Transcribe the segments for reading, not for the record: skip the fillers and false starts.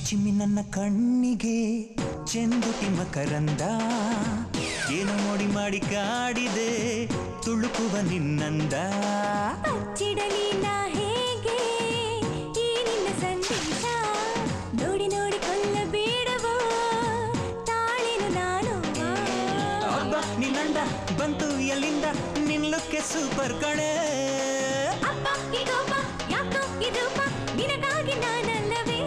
ಚಿಮ್ಮಿ ನನ್ನ ಕಣ್ಣಿಗೆ ಚೆಂದುಟಿ ಮಕರಂದ ಏನೋ ಮೋಡಿ ಮಾಡಿ ಕಾಡಿದೆ ತುಳುಕುವ ನಿನ್ನಂದ ಚಿಡಲಿ ನಾ ಹೇಗೆ ಈ ನಿನ್ನ ಸಂದೇಶ ನೋಡಿ ನೋಡಿ ಕೊಲ್ಲಬೇಡವೋ ತಾಳೆನು ನಾನು ಅಬ್ಬ ನಿನ್ನಂದ ಬಂತು ಎಲ್ಲಿಂದ ನಿಲ್ಲಕ್ಕೆ ಸೂಪರ್ ಕಣೆ ಅಪ್ಪ ಇದೋಪ ಯಾಕೋ ಇದೋಪ ನಿನಗಾಗಿ ನಾನಲ್ಲವೇ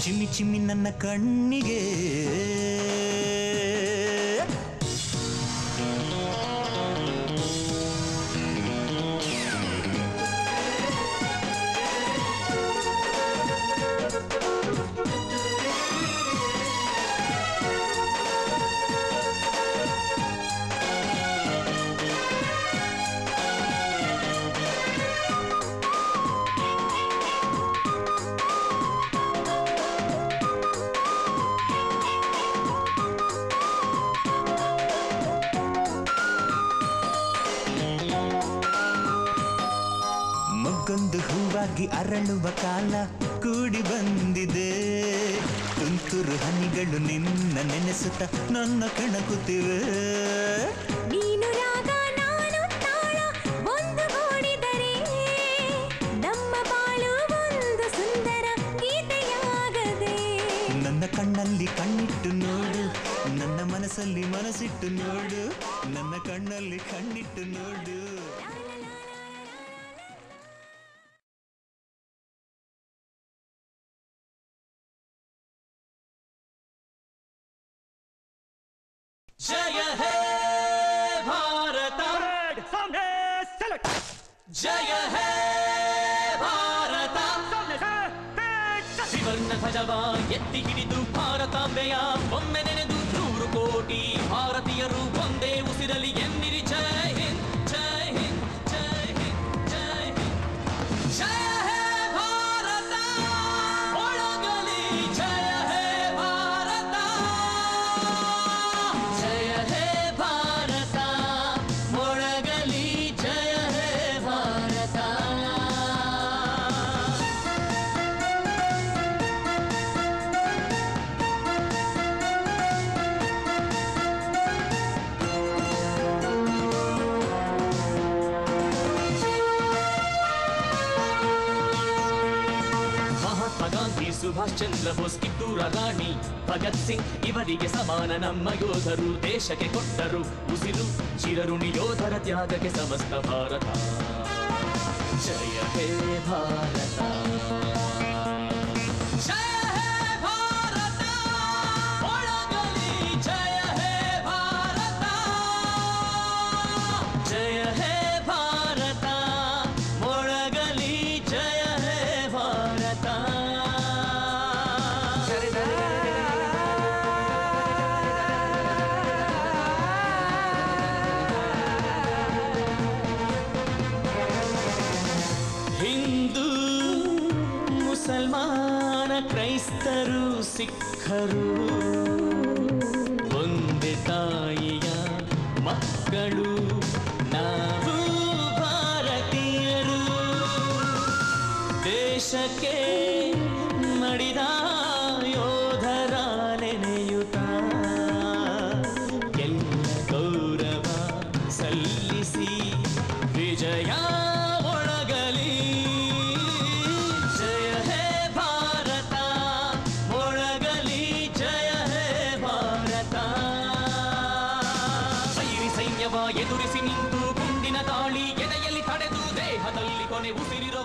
ಚಿಮ್ಮಿ ಚಿಮ್ಮಿ ನನ್ನ ಕಣ್ಣಿಗೆ ಮೊಗ್ಗೊಂದು ಹೂವಾಗಿ ಅರಳುವ ಕಾಲ ಕೂಡಿ ಬಂದಿದೆ ತುಂತುರು ಹನಿಗಳು ನಿನ್ನ ನೆನೆಸುತ್ತ ನನ್ನ ಕೆಣಕುತ್ತಿವೆ ನೀನು ರಾಗ ನಾನು ತಾಳ ಒಂದು ಗೂಡಿದರೆ ನಮ್ಮ ಬಾಳು ಒಂದು ಸುಂದರ ಗೀತೆಯಾಗದೆ ನನ್ನ ಕಣ್ಣಲ್ಲಿ ಕಣ್ಣಿಟ್ಟು ನೋಡು ನನ್ನ ಮನಸ್ಸಲ್ಲಿ ಮನಸ್ಸಿಟ್ಟು ನೋಡು ನನ್ನ ಕಣ್ಣಲ್ಲಿ ಕಣ್ಣಿಟ್ಟು ನೋಡು जय हे भारत सामने सेलेक्ट जय हे भारत त्रिवर्ण ध्वजವ ಎತ್ತಿ ಹಿಡಿದು ಭಾರತಾಂಬೆಯ ಒಮ್ಮೆ ನೆನೆದು 100 ಕೋಟಿ ಭಾರತೀಯರು ಒಂದೇ ಉಸಿರಲಿ ಎನ್ನಿರಿ ಜೈ ಹಿಂದ್ ಜೈ ಹಿಂದ್ ಜೈ ಹಿಂದ್ ಜೈ ಹಿಂದ್ ಜಯ ಹೇ ಭಾರತ ಒಳಗಲಿ ಜಯ ಹೇ ಭಾರತ ಜಯ ಹೇ ಭಾರತ ಒಳಗಲಿ ಜಯ ಹೇ ಭಾರತ ಗಾಂಧಿ ಸುಭಾಷ್ ಚಂದ್ರ ಬೋಸ್ ಕಿತ್ತೂರ ರಾಣಿ ಭಗತ್ ಸಿಂಗ್ ಇವರಿಗೆ ಸಮಾನ ನಮ್ಮ ಯೋಧರು ದೇಶಕ್ಕೆ ಕೊಟ್ಟರು ಉಸಿರು ಚಿರಋಣಿ ಯೋಧರ ತ್ಯಾಗಕ್ಕೆ ಸಮಸ್ತ ಭಾರತ ಜಯ ಹೇ ಭಾರತ ಜಯ ಹೇ ಭಾರತ ಒಳಗಲಿ ಜಯ ಹೇ ಭಾರತ ಜಯ ಹೇ ಭಾರತ ಒಳಗಲಿ ಜಯ ಹೇ ಭಾರತ ಹಿಂದೂ ಮುಸಲ್ಮಾನ ಕ್ರೈಸ್ತರು ಸಿಖ್ಖರು ಒಂದೇ ತಾಯಿಯ ಮಕ್ಕಳು ನಾವು ಭಾರತೀಯರು ದೇಶಕ್ಕೆ ಮಡಿದ ಯೋಧರ ನೆನೆಯುತ್ತಾ ಎಲ್ಲ ಗೌರವ ಸಲ್ಲಿಸಿ ವಿಜಯ ಒಳಗಲಿ ಜಯ ಹೇ ಭಾರತ ಒಳಗಲಿ ಜಯ ಹೇ ಭಾರತ ಸೈರಿ ಸೈನ್ಯವ ಎದುರಿಸಿ ನಿಂತು ಗುಂಡಿನ ದಾಳಿ ಎದೆಯಲ್ಲಿ ತಡೆದು ದೇಹದಲ್ಲಿ ಕೊನೆ ಉಸಿರಿರೋ